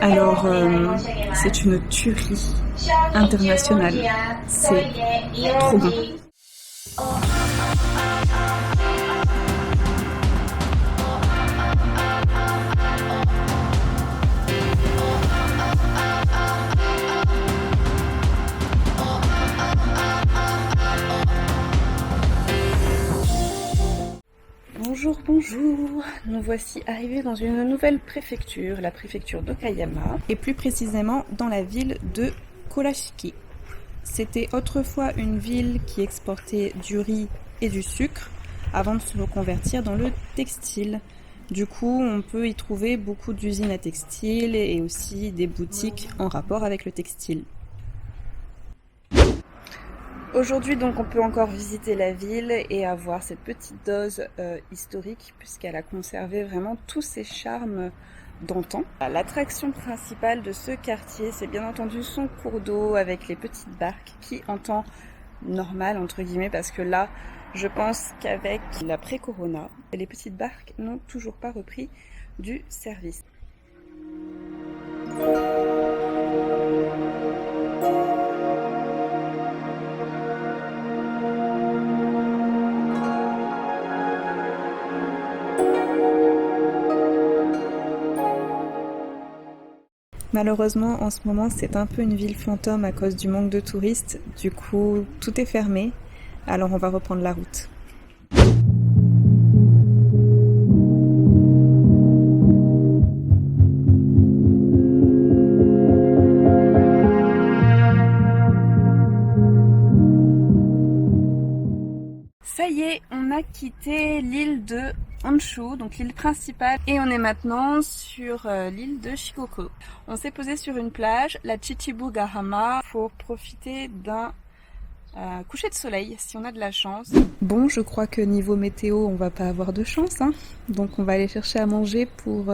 Alors, c'est une tuerie internationale. C'est trop bon. Bonjour, bonjour. Nous voici arrivés dans une nouvelle préfecture, la préfecture d'Okayama, et plus précisément dans la ville de Kurashiki. C'était autrefois une ville qui exportait du riz et du sucre avant de se reconvertir dans le textile. Du coup, on peut y trouver beaucoup d'usines à textile et aussi des boutiques en rapport avec le textile. Aujourd'hui, donc, on peut encore visiter la ville et avoir cette petite dose historique puisqu'elle a conservé vraiment tous ses charmes d'antan. L'attraction principale de ce quartier, c'est bien entendu son cours d'eau avec les petites barques qui, en temps normal, entre guillemets, parce que là, je pense qu'avec l'après-corona, les petites barques n'ont toujours pas repris du service. Malheureusement, en ce moment, c'est un peu une ville fantôme à cause du manque de touristes. Du coup, tout est fermé. Alors, on va reprendre la route. Ça y est, on a quitté l'île de Honshu, donc l'île principale, et on est maintenant sur l'île de Shikoku. On s'est posé sur une plage, la Chichibugahama, pour profiter d'un coucher de soleil, si on a de la chance. Bon, je crois que niveau météo, on va pas avoir de chance, hein. Donc on va aller chercher à manger pour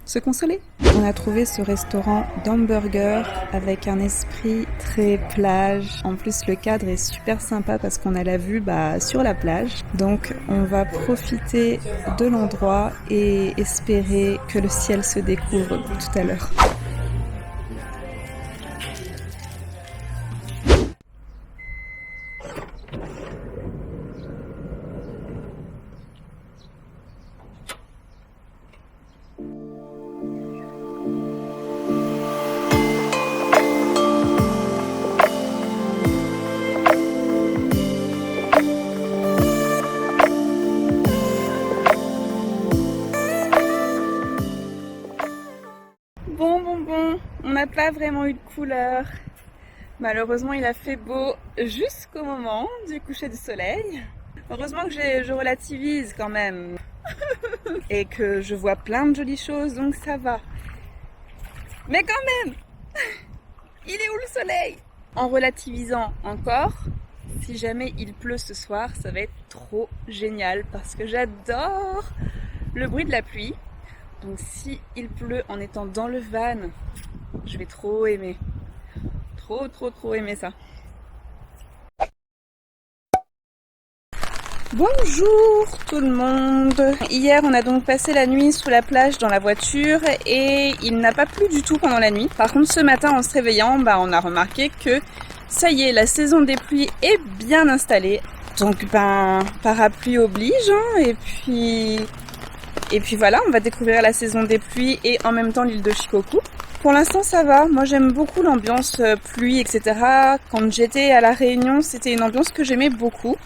se consoler. On a trouvé ce restaurant d'hamburgers avec un esprit très plage. En plus, le cadre est super sympa parce qu'on a la vue sur la plage. Donc, on va profiter de l'endroit et espérer que le ciel se découvre tout à l'heure. Bon, on n'a pas vraiment eu de couleur. Malheureusement, il a fait beau jusqu'au moment du coucher du soleil. Heureusement que je relativise quand même. Et que je vois plein de jolies choses, donc ça va. Mais quand même, il est où le soleil? En relativisant encore, si jamais il pleut ce soir, ça va être trop génial parce que j'adore le bruit de la pluie. Donc si il pleut en étant dans le van, je vais trop aimer. Trop aimer ça. Bonjour tout le monde. Hier on a donc passé la nuit sous la plage dans la voiture et il n'a pas plu du tout pendant la nuit. Par contre ce matin en se réveillant, on a remarqué que ça y est, la saison des pluies est bien installée. Donc parapluie oblige, hein, et puis voilà, on va découvrir la saison des pluies et en même temps l'île de Shikoku. Pour l'instant ça va, moi j'aime beaucoup l'ambiance pluie, etc. Quand j'étais à La Réunion, c'était une ambiance que j'aimais beaucoup.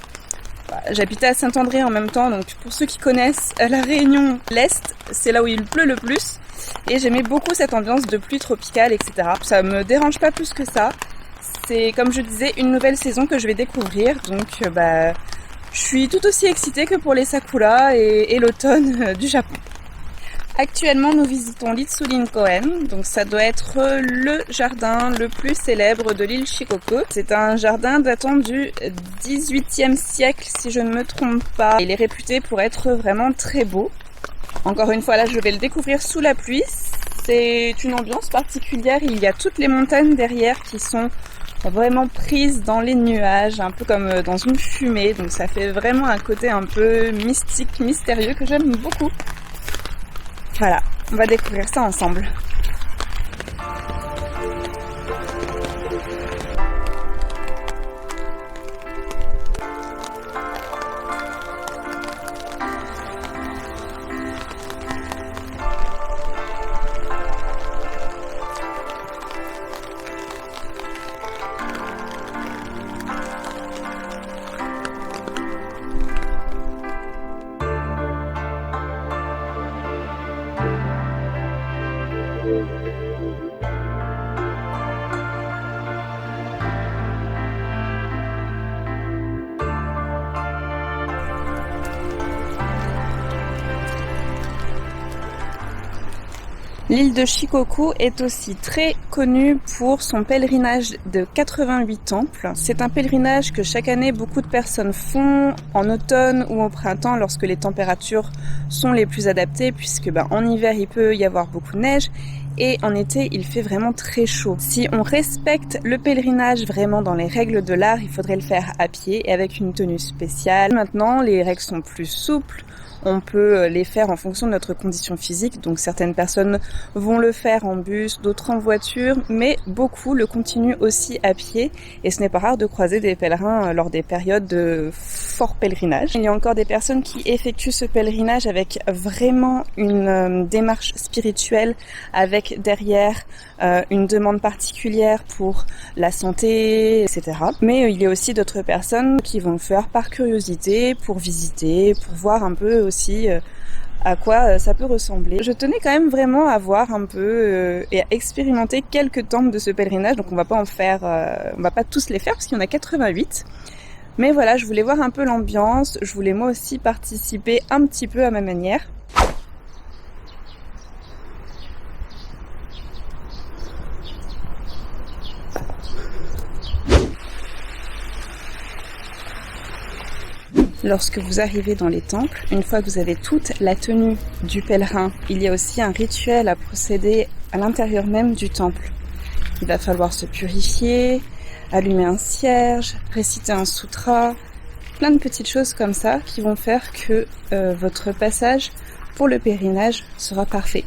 J'habitais à Saint-André en même temps, donc pour ceux qui connaissent La Réunion, l'Est, c'est là où il pleut le plus. Et j'aimais beaucoup cette ambiance de pluie tropicale, etc. Ça me dérange pas plus que ça. C'est, comme je disais, une nouvelle saison que je vais découvrir, donc je suis tout aussi excitée que pour les sakuras et l'automne du Japon. Actuellement, nous visitons l'Itsurin-koen, donc ça doit être le jardin le plus célèbre de l'île Shikoku. C'est un jardin datant du XVIIIe siècle, si je ne me trompe pas. Il est réputé pour être vraiment très beau. Encore une fois, là, je vais le découvrir sous la pluie. C'est une ambiance particulière. Il y a toutes les montagnes derrière qui sont vraiment prises dans les nuages, un peu comme dans une fumée. Donc ça fait vraiment un côté un peu mystique, mystérieux que j'aime beaucoup. Voilà, on va découvrir ça ensemble. L'île de Shikoku est aussi très connue pour son pèlerinage de 88 temples. C'est un pèlerinage que chaque année beaucoup de personnes font en automne ou au printemps lorsque les températures sont les plus adaptées, puisque en hiver il peut y avoir beaucoup de neige et en été il fait vraiment très chaud. Si on respecte le pèlerinage vraiment dans les règles de l'art, il faudrait le faire à pied et avec une tenue spéciale. Maintenant les règles sont plus souples. On peut les faire en fonction de notre condition physique, donc certaines personnes vont le faire en bus, d'autres en voiture, mais beaucoup le continuent aussi à pied, et ce n'est pas rare de croiser des pèlerins lors des périodes de fort pèlerinage. Il y a encore des personnes qui effectuent ce pèlerinage avec vraiment une démarche spirituelle, avec derrière une demande particulière pour la santé, etc. Mais il y a aussi d'autres personnes qui vont le faire par curiosité, pour visiter, pour voir un peu aussi à quoi ça peut ressembler. Je tenais quand même vraiment à voir un peu et à expérimenter quelques temples de ce pèlerinage, donc on va pas tous les faire parce qu'il y en a 88. Mais voilà, je voulais voir un peu l'ambiance, je voulais moi aussi participer un petit peu à ma manière. Lorsque vous arrivez dans les temples, une fois que vous avez toute la tenue du pèlerin, il y a aussi un rituel à procéder à l'intérieur même du temple. Il va falloir se purifier, allumer un cierge, réciter un sutra, plein de petites choses comme ça qui vont faire que votre passage pour le pèlerinage sera parfait.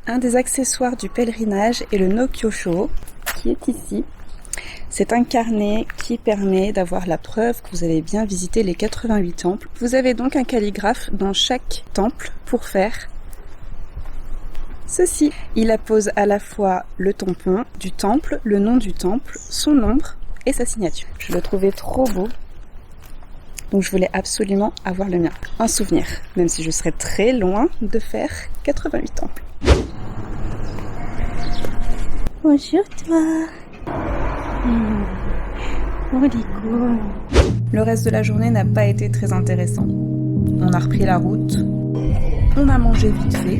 Un des accessoires du pèlerinage est le no-kyosho, qui est ici. C'est un carnet qui permet d'avoir la preuve que vous avez bien visité les 88 temples. Vous avez donc un calligraphe dans chaque temple pour faire ceci. Il appose à la fois le tampon du temple, le nom du temple, son nombre et sa signature. Je le trouvais trop beau. Donc je voulais absolument avoir le mien. Un souvenir, même si je serais très loin de faire 88 temples. Bonjour toi. Le reste de la journée n'a pas été très intéressant. On a repris la route, on a mangé vite fait,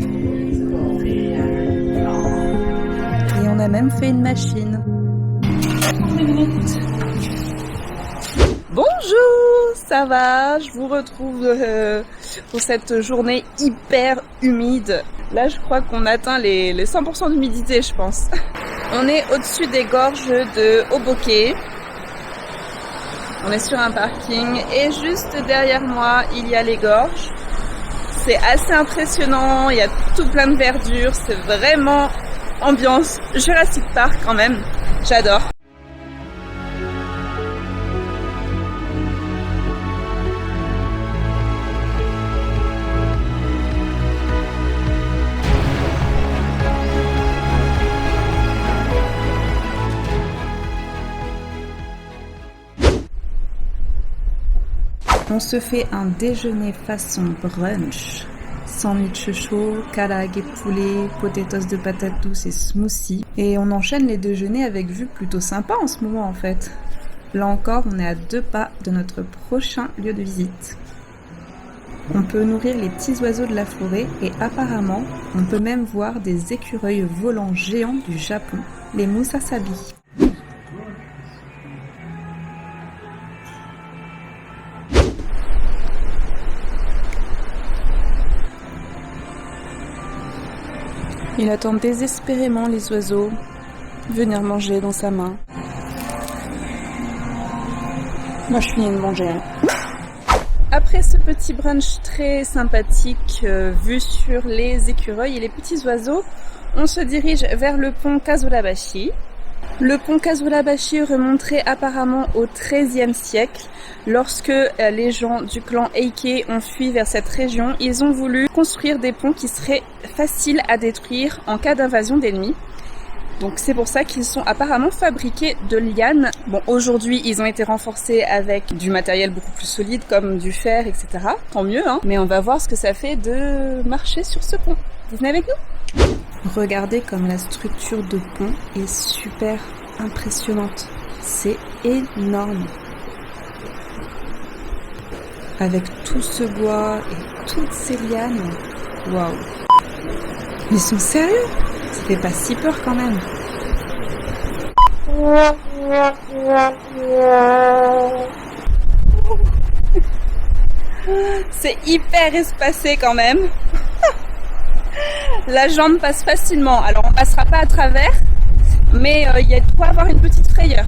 et on a même fait une machine. Bonjour, ça va? Je vous retrouve pour cette journée hyper humide. Là, je crois qu'on atteint les 100% d'humidité, je pense. On est au-dessus des gorges de Hoboken. On est sur un parking et juste derrière moi, il y a les gorges. C'est assez impressionnant, il y a tout plein de verdure, c'est vraiment ambiance Jurassic Park quand même. J'adore. On se fait un déjeuner façon brunch. Sandwich chaud, karaage poulet, potatoes de patates douces et smoothie. Et on enchaîne les déjeuners avec vue plutôt sympa en ce moment en fait. Là encore, on est à 2 pas de notre prochain lieu de visite. On peut nourrir les petits oiseaux de la forêt et apparemment, on peut même voir des écureuils volants géants du Japon, les musasabi. Il attend désespérément les oiseaux venir manger dans sa main. Moi je finis de manger. Après ce petit brunch très sympathique vu sur les écureuils et les petits oiseaux, on se dirige vers le pont Kazurabashi. Le pont Kazurabashi remonterait apparemment au XIIIe siècle. Lorsque les gens du clan Eike ont fui vers cette région, ils ont voulu construire des ponts qui seraient faciles à détruire en cas d'invasion d'ennemis. Donc c'est pour ça qu'ils sont apparemment fabriqués de lianes. Bon, aujourd'hui ils ont été renforcés avec du matériel beaucoup plus solide comme du fer, etc. Tant mieux, hein. Mais on va voir ce que ça fait de marcher sur ce pont. Vous venez avec nous ? Regardez comme la structure de pont est super impressionnante. C'est énorme. Avec tout ce bois et toutes ces lianes. Waouh. Ils sont sérieux ? Ça fait pas si peur quand même. C'est hyper espacé quand même. La jambe passe facilement. Alors on passera pas à travers, mais il y a de quoi avoir une petite frayeur.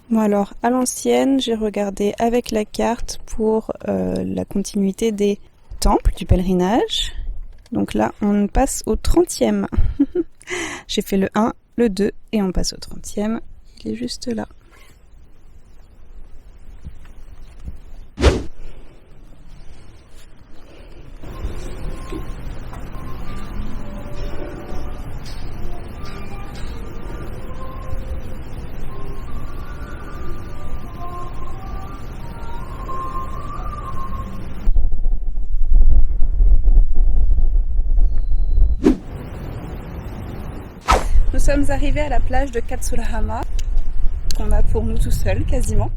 Bon alors, à l'ancienne, j'ai regardé avec la carte pour la continuité des temples du pèlerinage. Donc là, on passe au 30e. J'ai fait le 1, le 2 et on passe au 30e. Il est juste là. Nous sommes arrivés à la plage de Katsurahama, qu'on a pour nous tout seuls quasiment.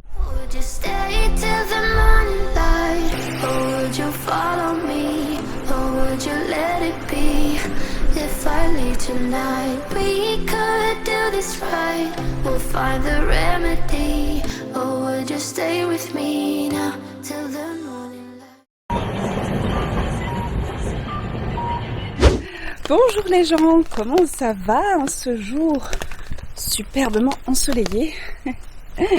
Bonjour les gens, comment ça va en ce jour superbement ensoleillé?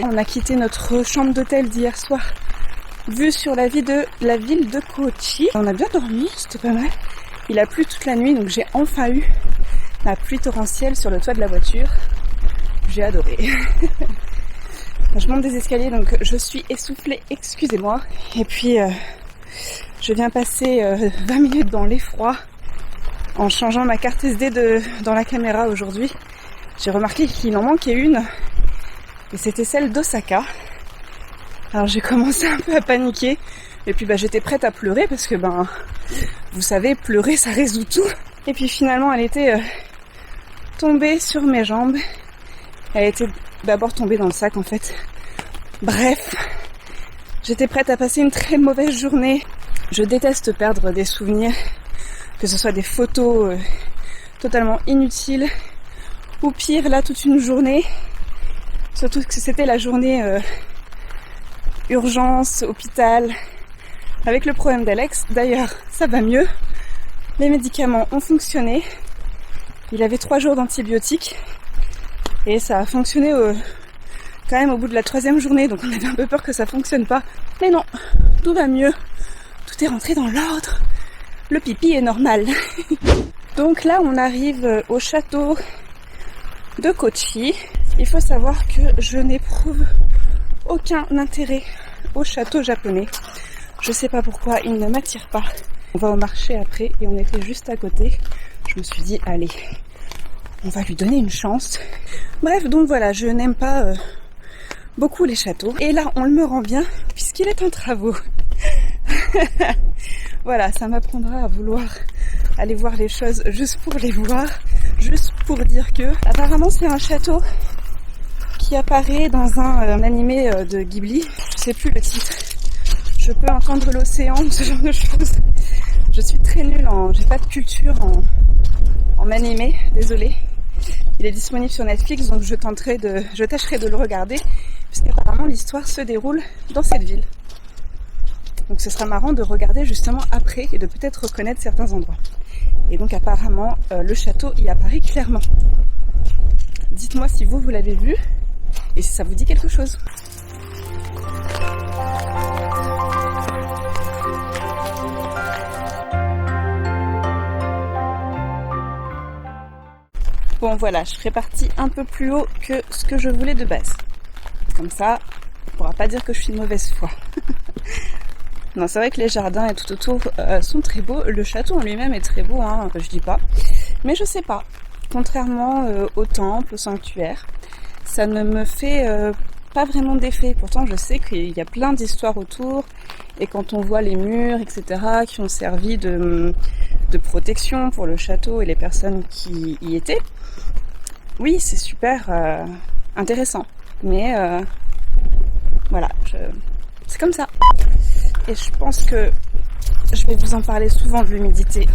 On a quitté notre chambre d'hôtel d'hier soir, vue sur la ville de Kochi. On a bien dormi, c'était pas mal. Il a plu toute la nuit, donc j'ai enfin eu la pluie torrentielle sur le toit de la voiture. J'ai adoré. Je monte des escaliers, donc je suis essoufflée, excusez-moi. Et puis, je viens passer 20 minutes dans l'effroi. En changeant ma carte SD dans la caméra aujourd'hui, j'ai remarqué qu'il en manquait une, et c'était celle d'Osaka. Alors j'ai commencé un peu à paniquer, et puis j'étais prête à pleurer, parce que vous savez, pleurer ça résout tout. Et puis finalement elle était tombée sur mes jambes, elle était d'abord tombée dans le sac en fait. Bref, j'étais prête à passer une très mauvaise journée. Je déteste perdre des souvenirs, que ce soit des photos totalement inutiles, ou pire, là, toute une journée. Surtout que c'était la journée urgence, hôpital, avec le problème d'Alex. D'ailleurs, ça va mieux. Les médicaments ont fonctionné. Il avait 3 jours d'antibiotiques. Et ça a fonctionné quand même au bout de la 3e journée. Donc on avait un peu peur que ça fonctionne pas. Mais non, tout va mieux. Tout est rentré dans l'ordre. Le pipi est normal. Donc là, on arrive au château de Kochi. Il faut savoir que je n'éprouve aucun intérêt au château japonais. Je sais pas pourquoi, il ne m'attire pas. On va au marché après et on était juste à côté. Je me suis dit, allez, on va lui donner une chance. Bref, donc voilà, je n'aime pas beaucoup les châteaux. Et là, on me rend bien puisqu'il est en travaux. Voilà, ça m'apprendra à vouloir aller voir les choses juste pour les voir, juste pour dire que... Apparemment, c'est un château qui apparaît dans un animé de Ghibli. Je sais plus le titre. Je peux entendre l'océan, ce genre de choses. Je suis très nulle j'ai pas de culture en animé, désolée. Il est disponible sur Netflix, donc je tâcherai de le regarder, puisqu'apparemment l'histoire se déroule dans cette ville. Donc ce sera marrant de regarder justement après et de peut-être reconnaître certains endroits. Et donc apparemment le château y apparaît clairement. Dites-moi si vous l'avez vu et si ça vous dit quelque chose. Bon voilà, je serai partie un peu plus haut que ce que je voulais de base. Comme ça, on ne pourra pas dire que je suis de mauvaise foi. Non, c'est vrai que les jardins et tout autour sont très beaux. Le château en lui-même est très beau, hein, je dis pas. Mais je sais pas, contrairement au temple, au sanctuaire, ça ne me fait pas vraiment d'effet. Pourtant, je sais qu'il y a plein d'histoires autour. Et quand on voit les murs, etc., qui ont servi de protection pour le château et les personnes qui y étaient, oui, c'est super intéressant. Mais voilà, c'est comme ça. Et je pense que je vais vous en parler souvent de l'humidité.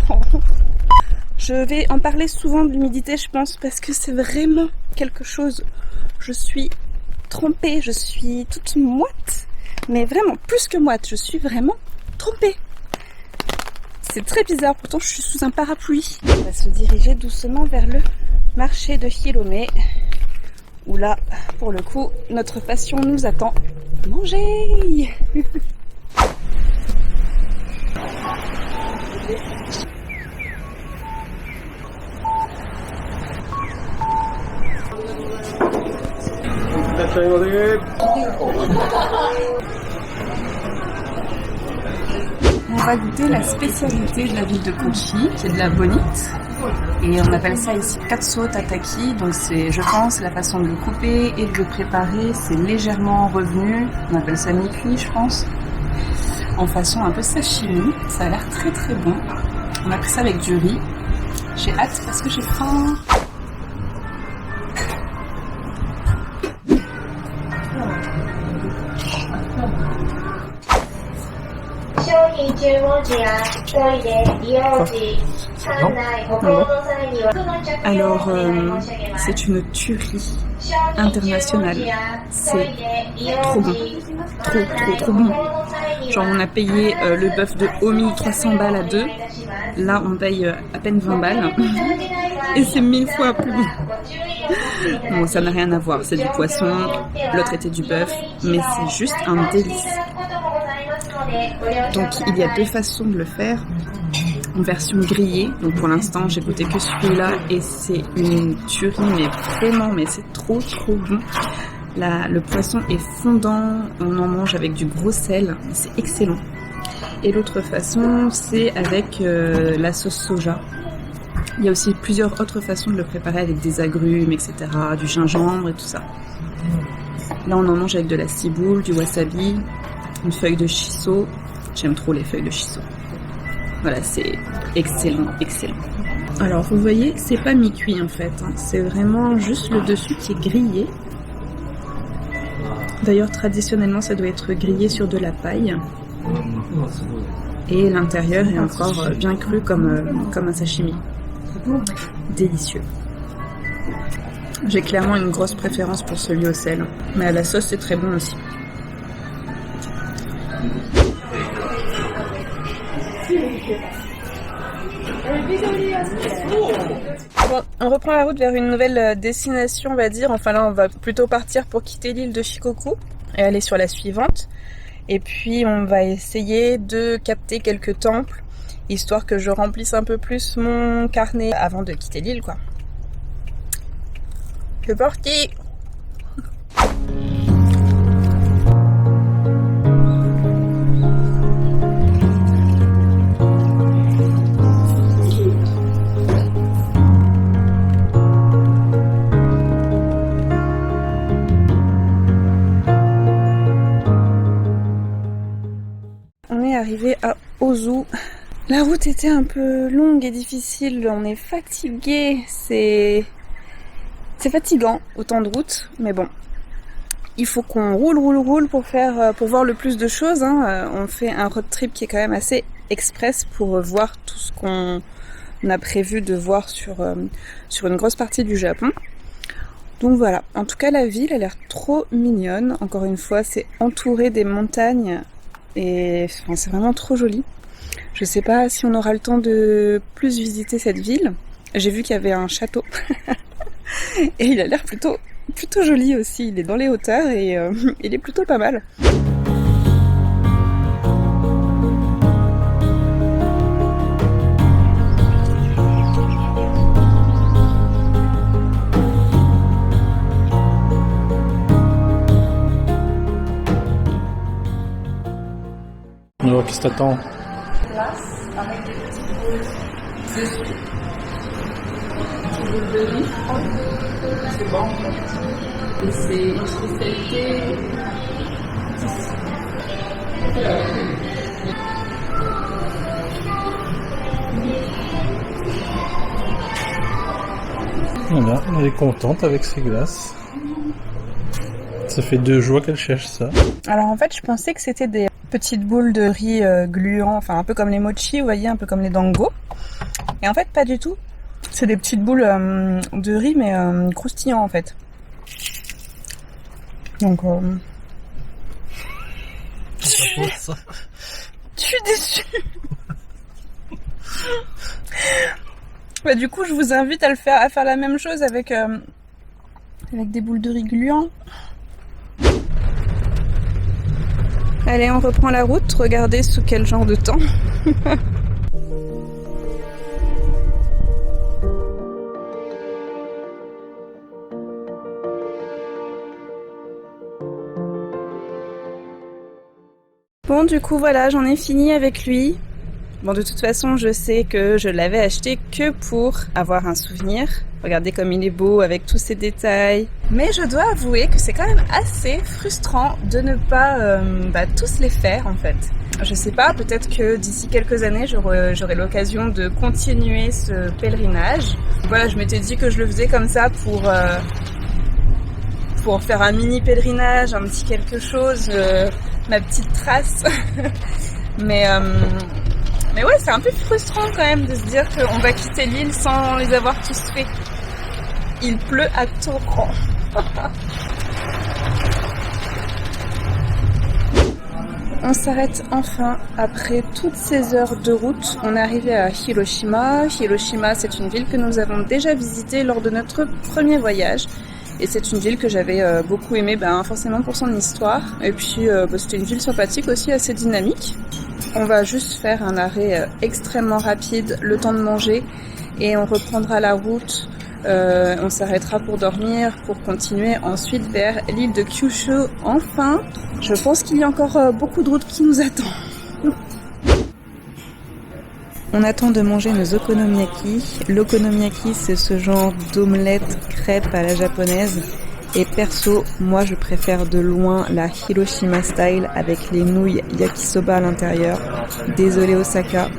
Je vais en parler souvent de l'humidité, je pense, parce que c'est vraiment quelque chose. Je suis trempée, je suis toute moite, mais vraiment plus que moite, je suis vraiment trempée. C'est très bizarre, pourtant je suis sous un parapluie. On va se diriger doucement vers le marché de Hilomé, où là, pour le coup, notre passion nous attend. Manger! On va goûter la spécialité de la ville de Kochi, qui est de la bonite. Et on appelle ça ici katsuo tataki, donc c'est, je pense, la façon de le couper et de le préparer, c'est légèrement revenu, on appelle ça mi-cuit, je pense, en façon un peu sashimi. Ça a l'air très très bon. On a pris ça avec du riz. J'ai hâte parce que j'ai faim. Alors, c'est une tuerie internationale. C'est trop bon. Trop bon. Genre, on a payé le bœuf de Omi 300 balles à 2. Là, on paye à peine 20 balles. Et c'est 1000 fois plus bon. Bon, ça n'a rien à voir. C'est du poisson. L'autre était du bœuf. Mais c'est juste un délice. Donc il y a deux façons de le faire, en version grillée, donc pour l'instant j'ai goûté que celui-là et c'est une tuerie, mais vraiment, mais c'est trop bon. Le poisson est fondant, on en mange avec du gros sel, c'est excellent. Et l'autre façon c'est avec la sauce soja. Il y a aussi plusieurs autres façons de le préparer avec des agrumes, etc., du gingembre et tout ça. Là on en mange avec de la ciboule, du wasabi, une feuille de shiso. J'aime trop les feuilles de shiso. Voilà, c'est excellent. Alors vous voyez, c'est pas mi-cuit en fait, hein. C'est vraiment juste le dessus qui est grillé. D'ailleurs traditionnellement ça doit être grillé sur de la paille. Et l'intérieur est encore bien cru comme un sashimi. Délicieux. J'ai clairement une grosse préférence pour celui au sel. Mais à la sauce c'est très bon aussi. Bon, on reprend la route vers une nouvelle destination, on va dire. Enfin là, on va plutôt partir pour quitter l'île de Shikoku et aller sur la suivante. Et puis, on va essayer de capter quelques temples, histoire que je remplisse un peu plus mon carnet avant de quitter l'île, quoi. C'est parti! Arrivé à Ozu. La route était un peu longue et difficile, on est fatigué, c'est fatigant autant de route, mais bon, il faut qu'on roule pour voir le plus de choses, hein. On fait un road trip qui est quand même assez express pour voir tout ce qu'on on a prévu de voir sur une grosse partie du Japon. Donc voilà, en tout cas la ville a l'air trop mignonne. Encore une fois, c'est entouré des montagnes et enfin, c'est vraiment trop joli. Je sais pas si on aura le temps de plus visiter cette ville. J'ai vu qu'il y avait un château et il a l'air plutôt joli aussi. Il est dans les hauteurs et il est plutôt pas mal. Alors, qu'est-ce que t'attends? Glace avec des petites boules dessus. Des boules de riz. C'est bon. Et c'est une spécialité. Voilà, elle est contente avec ses glaces. Ça fait 2 jours qu'elle cherche ça. Alors en fait, je pensais que c'était des petites boules de riz gluants, enfin un peu comme les mochi, vous voyez, un peu comme les dango. Et en fait, pas du tout. C'est des petites boules de riz, mais croustillants en fait. Donc, je suis déçue. Bah, du coup, je vous invite à faire la même chose avec des boules de riz gluants. Allez, on reprend la route. Regardez sous quel genre de temps. Bon, du coup, voilà, j'en ai fini avec lui. Bon, de toute façon, je sais que je l'avais acheté que pour avoir un souvenir. Regardez comme il est beau avec tous ces détails. Mais je dois avouer que c'est quand même assez frustrant de ne pas tous les faire en fait. Je sais pas, peut-être que d'ici quelques années, j'aurai l'occasion de continuer ce pèlerinage. Voilà, je m'étais dit que je le faisais comme ça pour faire un mini pèlerinage, un petit quelque chose, ma petite trace. Mais ouais, c'est un peu frustrant quand même de se dire qu'on va quitter l'île sans les avoir tous faits. Il pleut à torrent. On s'arrête enfin après toutes ces heures de route. On est arrivé à Hiroshima. Hiroshima, c'est une ville que nous avons déjà visitée lors de notre premier voyage. Et c'est une ville que j'avais beaucoup aimée, forcément pour son histoire. Et puis c'était une ville sympathique aussi, assez dynamique. On va juste faire un arrêt extrêmement rapide, le temps de manger, et on reprendra la route. On s'arrêtera pour dormir, pour continuer ensuite vers l'île de Kyushu. Enfin, je pense qu'il y a encore beaucoup de routes qui nous attendent. On attend de manger nos okonomiyaki. L'okonomiyaki, c'est ce genre d'omelette crêpe à la japonaise. Et perso, moi je préfère de loin la Hiroshima style avec les nouilles yakisoba à l'intérieur. Désolé Osaka,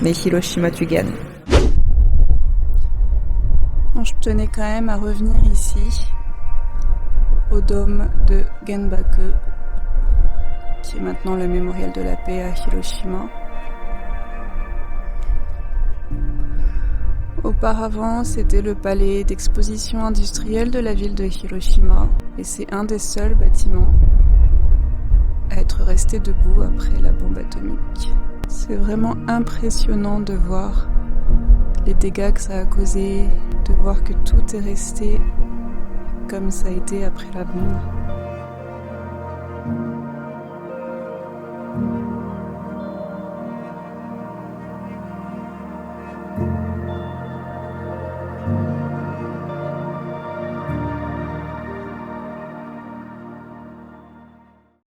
mais Hiroshima tu gagnes. Je tenais quand même à revenir ici, au dôme de Genbaku, qui est maintenant le mémorial de la paix à Hiroshima. Auparavant, c'était le palais d'exposition industrielle de la ville de Hiroshima, et c'est un des seuls bâtiments à être resté debout après la bombe atomique. C'est vraiment impressionnant de voir les dégâts que ça a causé, de voir que tout est resté comme ça a été après la bombe.